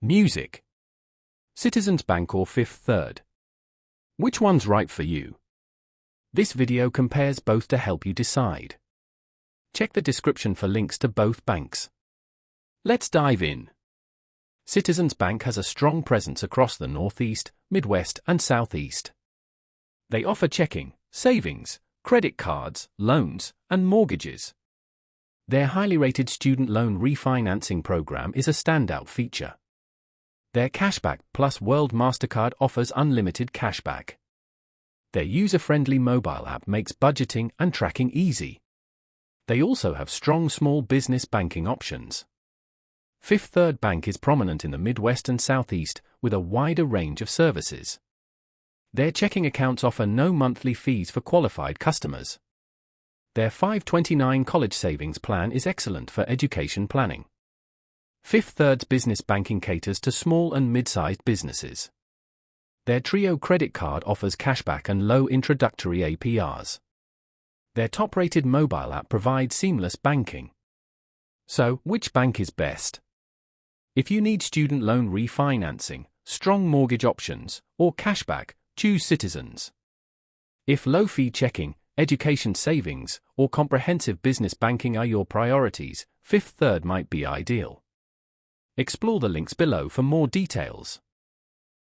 Music. Citizens Bank or Fifth Third? Which one's right for you? This video compares both to help you decide. Check the description for links to both banks. Let's dive in. Citizens Bank has a strong presence across the Northeast, Midwest, and Southeast. They offer checking, savings, credit cards, loans, and mortgages. Their highly rated student loan refinancing program is a standout feature. Their Cashback Plus World Mastercard offers unlimited cashback. Their user-friendly mobile app makes budgeting and tracking easy. They also have strong small business banking options. Fifth Third Bank is prominent in the Midwest and Southeast with a wider range of services. Their checking accounts offer no monthly fees for qualified customers. Their 529 college savings plan is excellent for education planning. Fifth Third's business banking caters to small and mid-sized businesses. Their Trio credit card offers cashback and low introductory APRs. Their top-rated mobile app provides seamless banking. So, which bank is best? If you need student loan refinancing, strong mortgage options, or cashback, choose Citizens. If low-fee checking, education savings, or comprehensive business banking are your priorities, Fifth Third might be ideal. Explore the links below for more details.